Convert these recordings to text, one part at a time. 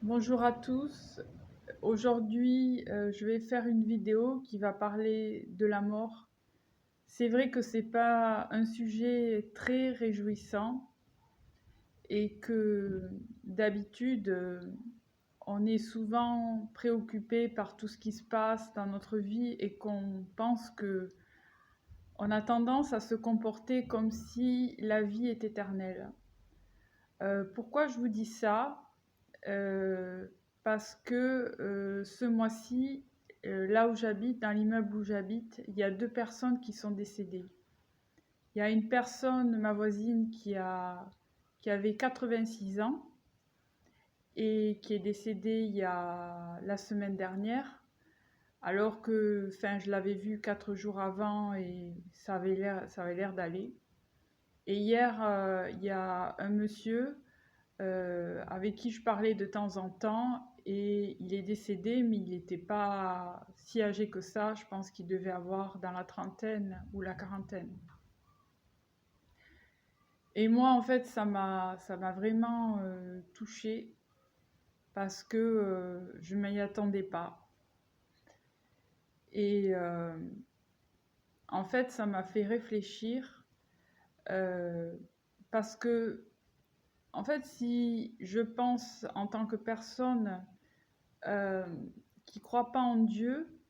Bonjour à tous. Aujourd'hui, je vais faire une vidéo qui va parler de la mort. C'est vrai que c'est pas un sujet très réjouissant et que d'habitude, on est souvent préoccupé par tout ce qui se passe dans notre vie et qu'on pense que on a tendance à se comporter comme si la vie est éternelle. Pourquoi je vous dis ça? Euh, Parce que ce mois-ci, là où j'habite, dans l'immeuble où j'habite, il y a 2 personnes qui sont décédées. Il y a une personne, ma voisine, qui avait 86 ans et qui est décédée il y a la semaine dernière, alors que je l'avais vue 4 jours avant et ça avait l'air d'aller. Et hier, il y a un monsieur avec qui je parlais de temps en temps et il est décédé, mais il n'était pas si âgé que ça. Je pense qu'il devait avoir dans la trentaine ou la quarantaine. Et moi, en fait, ça m'a vraiment touchée parce que je ne m'y attendais pas. Et en fait, ça m'a fait réfléchir euh, parce que, en fait, si je pense en tant que personne euh, qui ne croit pas en Dieu,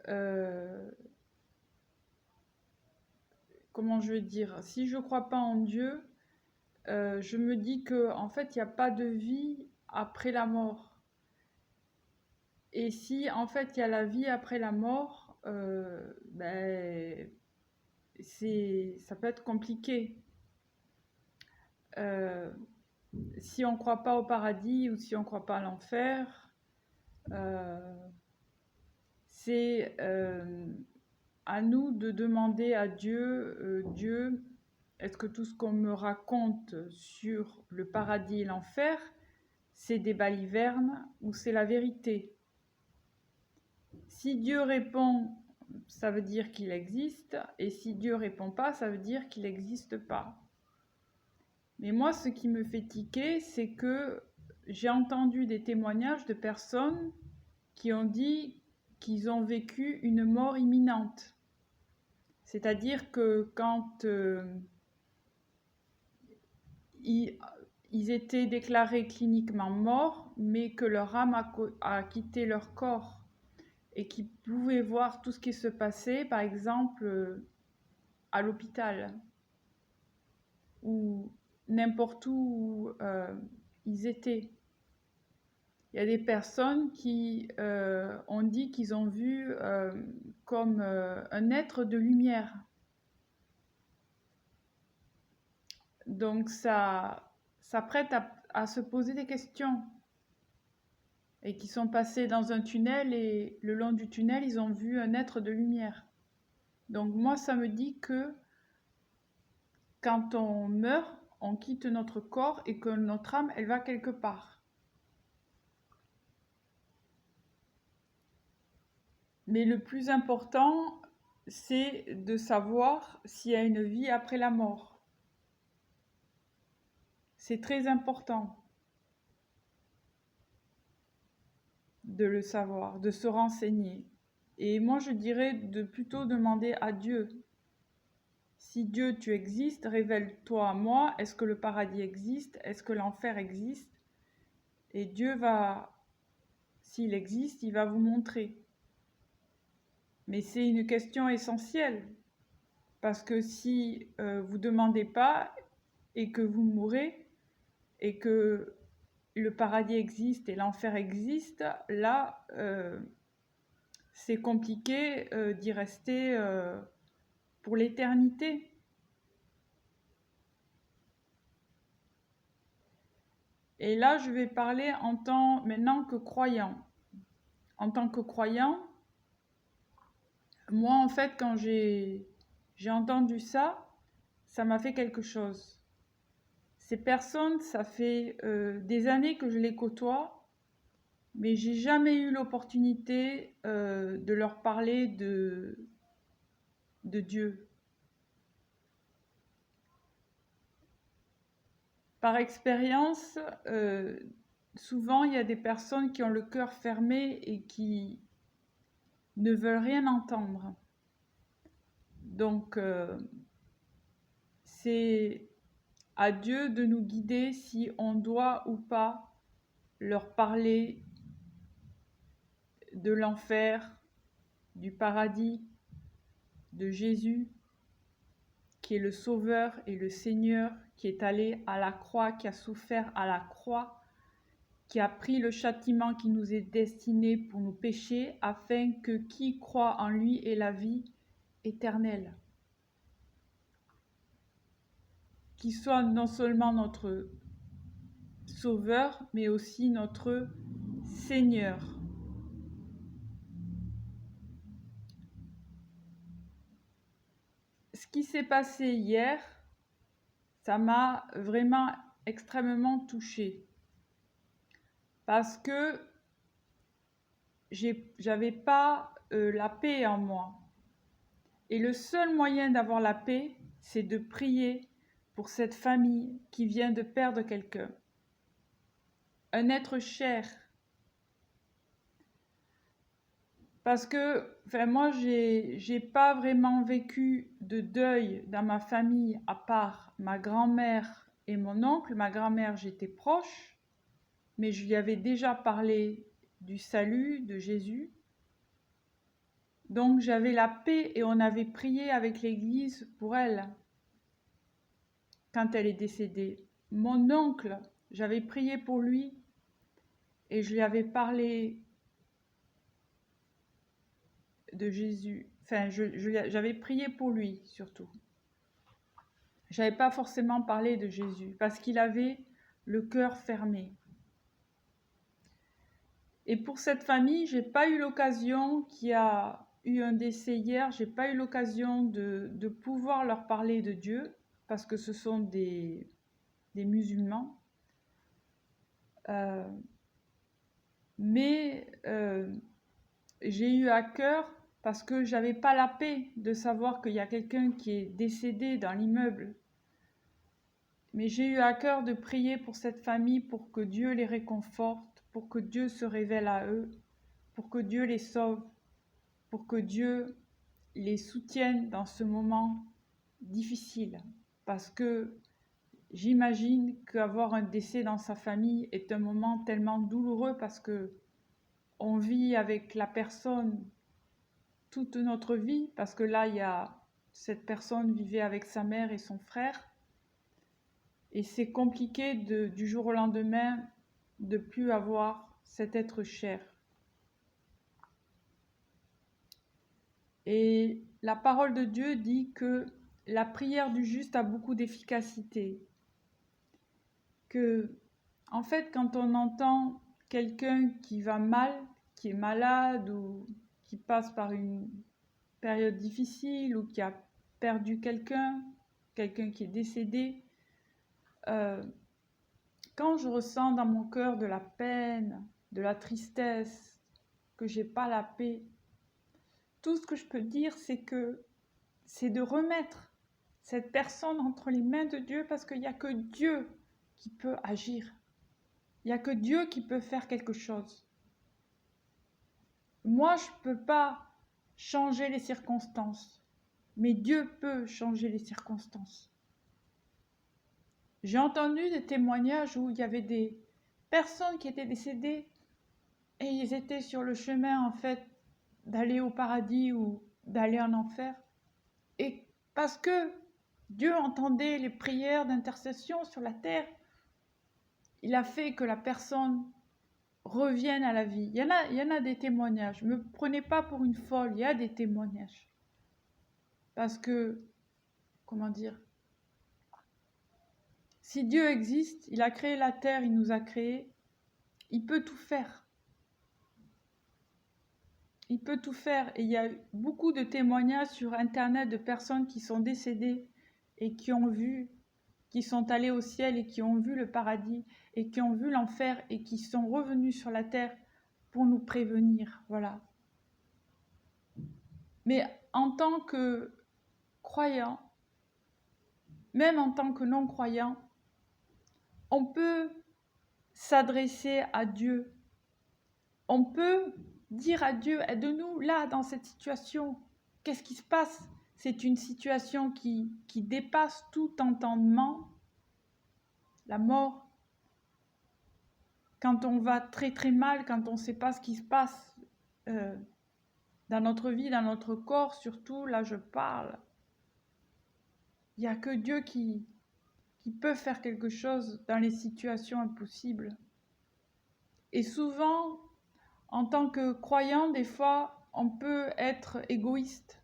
euh, comment je veux dire, si je crois pas en Dieu, je me dis que en fait, il n'y a pas de vie après la mort. Et si en fait, il y a la vie après la mort, ça peut être compliqué. Euh, Si on ne croit pas au paradis ou si on ne croit pas à l'enfer, euh, c'est à nous de demander à Dieu, Dieu, est-ce que tout ce qu'on me raconte sur le paradis et l'enfer, c'est des balivernes ou c'est la vérité? Si Dieu répond, ça veut dire qu'il existe, et si Dieu répond pas, ça veut dire qu'il n'existe pas. Mais moi, ce qui me fait tiquer, c'est que j'ai entendu des témoignages de personnes qui ont dit qu'ils ont vécu une mort imminente. C'est-à-dire que quand ils, ils étaient déclarés cliniquement morts, mais que leur âme a quitté leur corps et qu'ils pouvaient voir tout ce qui se passait, par exemple, à l'hôpital ou n'importe où ils étaient. Il y a des personnes qui ont dit qu'ils ont vu comme un être de lumière. Donc ça prête à se poser des questions. Et qui sont passés dans un tunnel et le long du tunnel, ils ont vu un être de lumière. Donc moi, ça me dit que quand on meurt, on quitte notre corps et que notre âme, elle va quelque part. Mais le plus important, c'est de savoir s'il y a une vie après la mort. C'est très important de le savoir, de se renseigner. Et moi, je dirais de plutôt demander à Dieu. Si Dieu, tu existes, révèle-toi à moi. Est-ce que le paradis existe? Est-ce que l'enfer existe? Et Dieu va, s'il existe, il va vous montrer. Mais c'est une question essentielle. Parce que si vous ne demandez pas et que vous mourrez et que le paradis existe et l'enfer existe, là, c'est compliqué d'y rester pour l'éternité. Et là, je vais parler maintenant que croyant. En tant que croyant, moi, en fait, quand j'ai entendu ça, ça m'a fait quelque chose. Ces personnes, ça fait des années que je les côtoie, mais j'ai jamais eu l'opportunité de leur parler de Dieu. Par expérience, souvent, il y a des personnes qui ont le cœur fermé et qui ne veulent rien entendre. Donc, c'est à Dieu de nous guider si on doit ou pas leur parler de l'enfer, du paradis, de Jésus, qui est le Sauveur et le Seigneur, qui est allé à la croix, qui a souffert à la croix, qui a pris le châtiment qui nous est destiné pour nos péchés, afin que qui croit en lui ait la vie éternelle. Qu'il soit non seulement notre Sauveur, mais aussi notre Seigneur. Ce qui s'est passé hier, ça m'a vraiment extrêmement touchée. Parce que j'avais pas la paix en moi. Et le seul moyen d'avoir la paix, c'est de prier pour cette famille qui vient de perdre quelqu'un. Un être cher. Parce que moi, j'ai pas vraiment vécu de deuil dans ma famille, à part ma grand-mère et mon oncle. Ma grand-mère, j'étais proche, mais je lui avais déjà parlé du salut de Jésus. Donc j'avais la paix et on avait prié avec l'église pour elle quand elle est décédée. Mon oncle, j'avais prié pour lui et je lui avais parlé de Jésus. Enfin, j'avais prié pour lui surtout. J'avais pas forcément parlé de Jésus parce qu'il avait le cœur fermé. Et pour cette famille, j'ai pas eu l'occasion, qui a eu un décès hier, j'ai pas eu l'occasion de pouvoir leur parler de Dieu parce que ce sont des musulmans. Mais j'ai eu à cœur parce que j'avais pas la paix de savoir qu'il y a quelqu'un qui est décédé dans l'immeuble. Mais j'ai eu à cœur de prier pour cette famille, pour que Dieu les réconforte, pour que Dieu se révèle à eux, pour que Dieu les sauve, pour que Dieu les soutienne dans ce moment difficile. Parce que j'imagine qu'avoir un décès dans sa famille est un moment tellement douloureux parce que on vit avec la personne toute notre vie, parce que là, cette personne vivait avec sa mère et son frère. Et c'est compliqué du jour au lendemain de plus avoir cet être cher. Et la parole de Dieu dit que la prière du juste a beaucoup d'efficacité. Que, en fait, quand on entend quelqu'un qui va mal, qui est malade ou qui passe par une période difficile ou qui a perdu quelqu'un qui est décédé, quand je ressens dans mon cœur de la peine, de la tristesse, que j'ai pas la paix, tout ce que je peux dire, c'est de remettre cette personne entre les mains de Dieu, parce qu'il n'y a que Dieu qui peut agir. Il n'y a que Dieu qui peut faire quelque chose. Moi, je ne peux pas changer les circonstances, mais Dieu peut changer les circonstances. J'ai entendu des témoignages où il y avait des personnes qui étaient décédées et ils étaient sur le chemin, en fait, d'aller au paradis ou d'aller en enfer. Et parce que Dieu entendait les prières d'intercession sur la terre, il a fait que la personne revienne à la vie. Il y en a des témoignages. Ne me prenez pas pour une folle, il y a des témoignages. Parce que, comment dire, si Dieu existe, il a créé la terre, il nous a créés, il peut tout faire. Il peut tout faire. Et il y a beaucoup de témoignages sur Internet de personnes qui sont décédées et qui ont vu, qui sont allées au ciel et qui ont vu le paradis et qui ont vu l'enfer et qui sont revenus sur la terre pour nous prévenir. Voilà. Mais en tant que croyant, même en tant que non-croyant, on peut s'adresser à Dieu. On peut dire à Dieu, aide-nous là, dans cette situation. Qu'est-ce qui se passe? C'est une situation qui dépasse tout entendement. La mort, quand on va très très mal, quand on ne sait pas ce qui se passe dans notre vie, dans notre corps, surtout, là je parle. Il n'y a que Dieu qui peut faire quelque chose dans les situations impossibles. Et souvent, en tant que croyant, des fois, on peut être égoïste.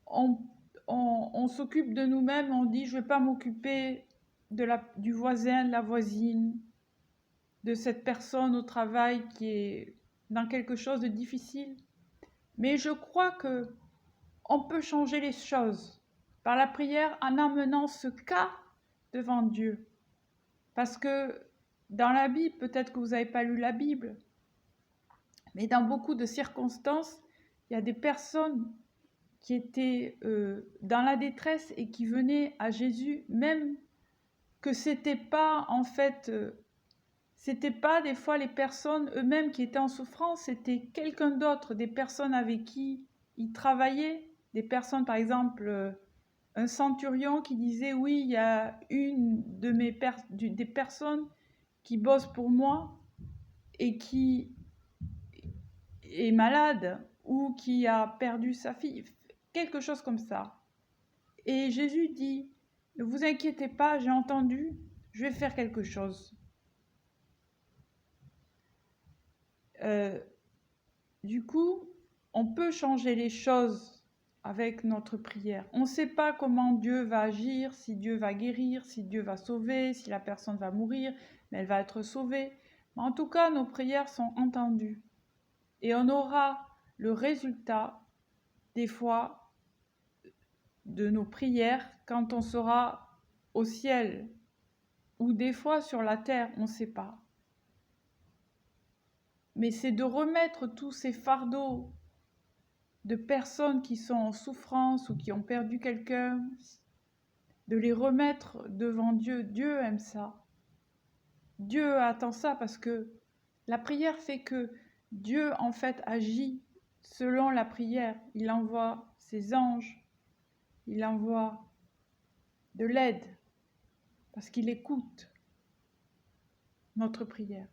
On s'occupe de nous-mêmes, on dit je ne vais pas m'occuper du voisin, de la voisine, de cette personne au travail qui est dans quelque chose de difficile. Mais je crois que on peut changer les choses par la prière en amenant ce cas devant Dieu. Parce que dans la Bible, peut-être que vous n'avez pas lu la Bible, mais dans beaucoup de circonstances, il y a des personnes qui étaient dans la détresse et qui venaient à Jésus, même que c'était pas en fait, c'était pas des fois les personnes eux-mêmes qui étaient en souffrance, c'était quelqu'un d'autre, des personnes avec qui ils travaillaient, des personnes par exemple, un centurion qui disait oui, il y a une de des personnes qui bosse pour moi et qui est malade ou qui a perdu sa fille, quelque chose comme ça. Et Jésus dit, ne vous inquiétez pas, j'ai entendu, je vais faire quelque chose. Du coup, on peut changer les choses avec notre prière. On ne sait pas comment Dieu va agir, si Dieu va guérir, si Dieu va sauver, si la personne va mourir, mais elle va être sauvée. Mais en tout cas, nos prières sont entendues. Et on aura le résultat, des fois, de nos prières quand on sera au ciel ou des fois sur la terre, on ne sait pas. Mais c'est de remettre tous ces fardeaux de personnes qui sont en souffrance ou qui ont perdu quelqu'un, de les remettre devant Dieu. Dieu aime ça. Dieu attend ça parce que la prière fait que Dieu en fait agit selon la prière. Il envoie ses anges, il envoie de l'aide parce qu'il écoute notre prière.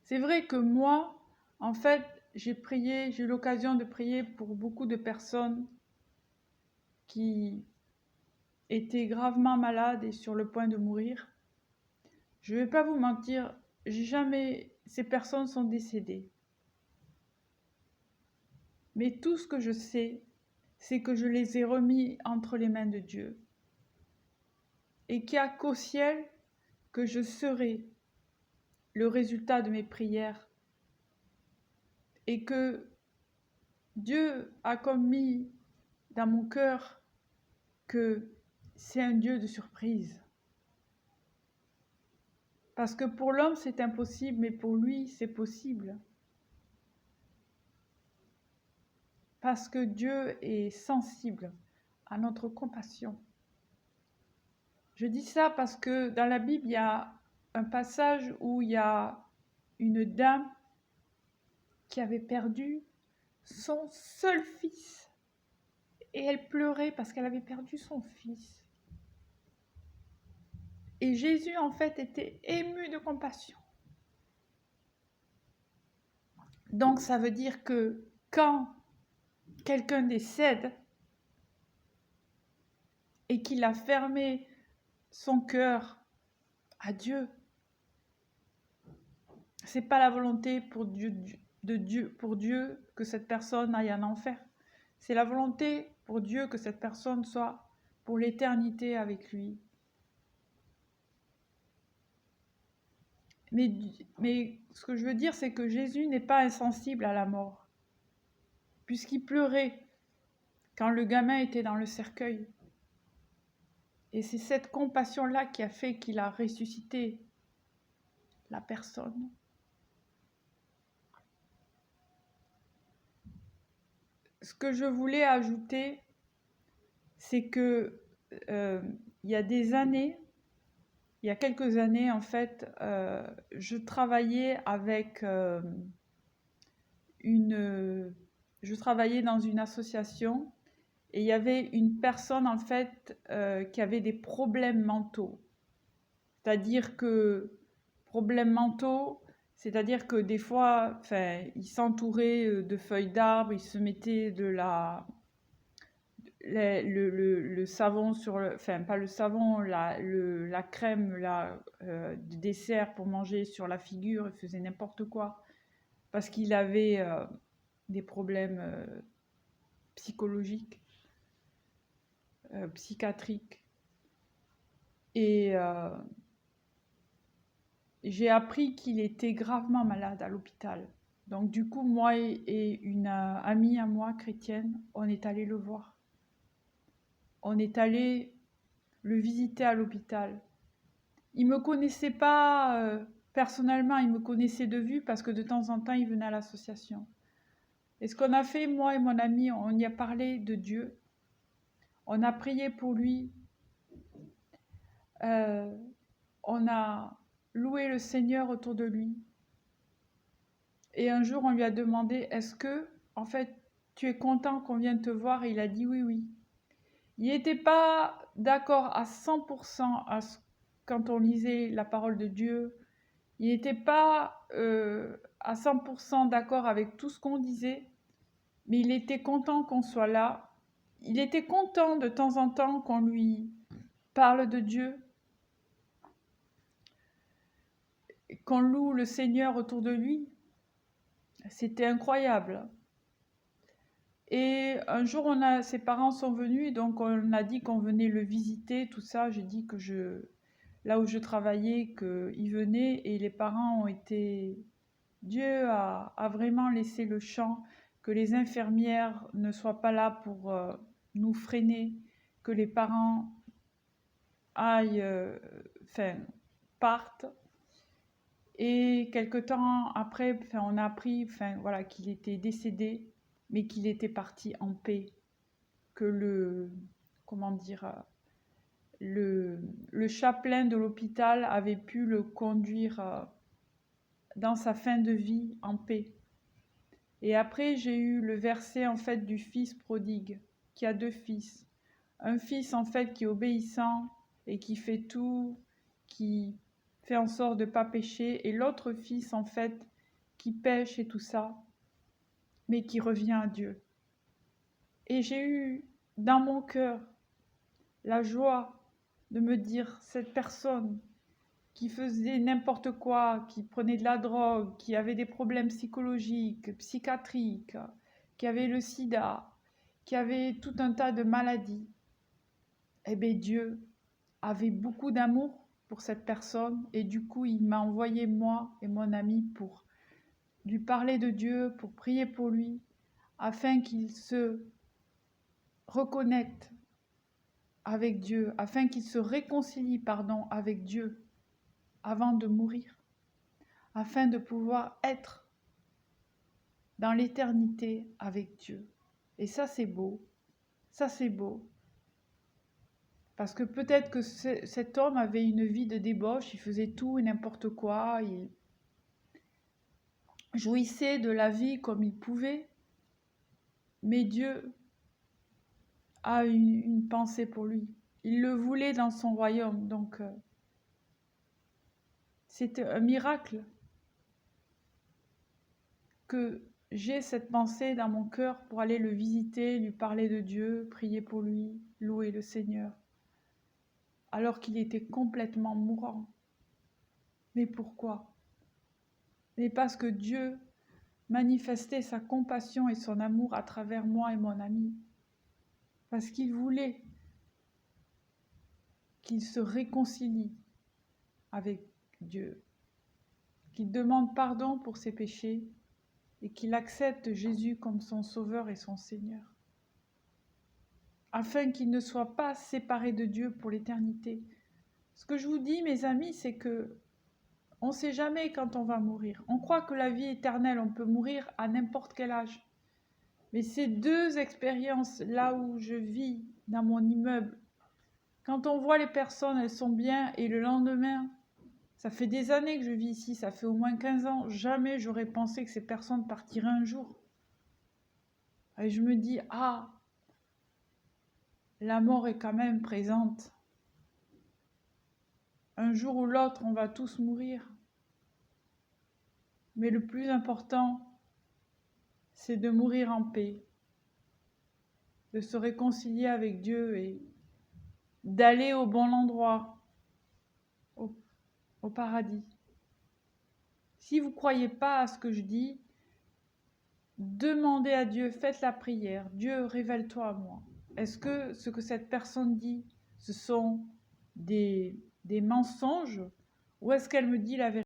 C'est vrai que moi, en fait, j'ai eu l'occasion de prier pour beaucoup de personnes qui étaient gravement malades et sur le point de mourir. Je ne vais pas vous mentir, ces personnes sont décédées. Mais tout ce que je sais, c'est que je les ai remis entre les mains de Dieu. Et qu'il n'y a qu'au ciel que je serai le résultat de mes prières. Et que Dieu a commis dans mon cœur que c'est un Dieu de surprise. Parce que pour l'homme, c'est impossible, mais pour lui, c'est possible. Parce que Dieu est sensible à notre compassion. Je dis ça parce que dans la Bible, il y a un passage où il y a une dame qui avait perdu son seul fils. Et elle pleurait parce qu'elle avait perdu son fils. Et Jésus, en fait, était ému de compassion. Donc, ça veut dire que quand quelqu'un décède et qu'il a fermé son cœur à Dieu, c'est pas la volonté pour Dieu que cette personne aille en enfer. C'est la volonté pour Dieu que cette personne soit pour l'éternité avec lui. Mais ce que je veux dire, c'est que Jésus n'est pas insensible à la mort, puisqu'il pleurait quand le gamin était dans le cercueil. Et c'est cette compassion-là qui a fait qu'il a ressuscité la personne. Ce que je voulais ajouter, c'est que il y a des années, il y a quelques années, en fait, je travaillais avec une... Je travaillais dans une association et il y avait une personne, en fait, qui avait des problèmes mentaux. C'est-à-dire que, problèmes mentaux, c'est-à-dire que des fois, enfin, il s'entourait de feuilles d'arbres, il se mettait de le savon sur le, enfin pas le savon, la crème de dessert pour manger sur la figure, il faisait n'importe quoi parce qu'il avait des problèmes psychologiques, psychiatriques. Et j'ai appris qu'il était gravement malade à l'hôpital. Donc du coup, moi et une amie à moi, chrétienne, on est allé le voir. On est allé le visiter à l'hôpital. Il me connaissait pas personnellement, il me connaissait de vue parce que de temps en temps, il venait à l'association. Et ce qu'on a fait, moi et mon ami, on y a parlé de Dieu. On a prié pour lui. Euh, on a loué le Seigneur autour de lui. Et un jour, on lui a demandé, est-ce que, en fait, tu es content qu'on vienne te voir? Et il a dit oui, oui. Il n'était pas d'accord à 100% quand on lisait la parole de Dieu. Il n'était pas à 100% d'accord avec tout ce qu'on disait, mais il était content qu'on soit là. Il était content de temps en temps qu'on lui parle de Dieu, qu'on loue le Seigneur autour de lui. C'était incroyable. Et un jour, ses parents sont venus, donc on a dit qu'on venait le visiter, tout ça. J'ai dit que là où je travaillais, qu'il venait, et les parents ont été... Dieu a vraiment laissé le champ, que les infirmières ne soient pas là pour nous freiner, que les parents aillent, partent. Et quelque temps après, on a appris voilà, qu'il était décédé, mais qu'il était parti en paix, que comment dire, le chapelain de l'hôpital avait pu le conduire dans sa fin de vie en paix. Et après, j'ai eu le verset en fait du fils prodigue, qui a deux fils. Un fils en fait qui est obéissant et qui fait tout, qui fait en sorte de ne pas pécher, et l'autre fils en fait qui pêche et tout ça, mais qui revient à Dieu. Et j'ai eu dans mon cœur la joie de me dire, cette personne qui faisait n'importe quoi, qui prenait de la drogue, qui avait des problèmes psychologiques, psychiatriques, qui avait le sida, qui avait tout un tas de maladies, eh bien Dieu avait beaucoup d'amour pour cette personne et du coup il m'a envoyé moi et mon ami pour lui parler de Dieu, pour prier pour lui, afin qu'il se reconnecte avec Dieu, afin qu'il se réconcilie, avec Dieu avant de mourir, afin de pouvoir être dans l'éternité avec Dieu. Et ça, c'est beau. Ça, c'est beau. Parce que peut-être que cet homme avait une vie de débauche, il faisait tout et n'importe quoi, il jouissait de la vie comme il pouvait, mais Dieu a une pensée pour lui. Il le voulait dans son royaume, donc c'était un miracle que j'ai cette pensée dans mon cœur pour aller le visiter, lui parler de Dieu, prier pour lui, louer le Seigneur, alors qu'il était complètement mourant. Mais pourquoi? Mais parce que Dieu manifestait sa compassion et son amour à travers moi et mon ami. Parce qu'il voulait qu'il se réconcilie avec Dieu, qu'il demande pardon pour ses péchés et qu'il accepte Jésus comme son Sauveur et son Seigneur, afin qu'il ne soit pas séparé de Dieu pour l'éternité. Ce que je vous dis, mes amis, c'est que on ne sait jamais quand on va mourir. On croit que la vie éternelle, on peut mourir à n'importe quel âge. Mais ces deux expériences, là où je vis, dans mon immeuble, Quand on voit les personnes, elles sont bien, et le lendemain, ça fait des années que je vis ici, ça fait au moins 15 ans, jamais j'aurais pensé que ces personnes partiraient un jour. Et je me dis, ah, la mort est quand même présente. Un jour ou l'autre, on va tous mourir. Mais le plus important, c'est de mourir en paix, de se réconcilier avec Dieu et d'aller au bon endroit, au paradis. Si vous ne croyez pas à ce que je dis, demandez à Dieu, faites la prière. Dieu, révèle-toi à moi. Est-ce que ce que cette personne dit, ce sont des mensonges ou est-ce qu'elle me dit la vérité ?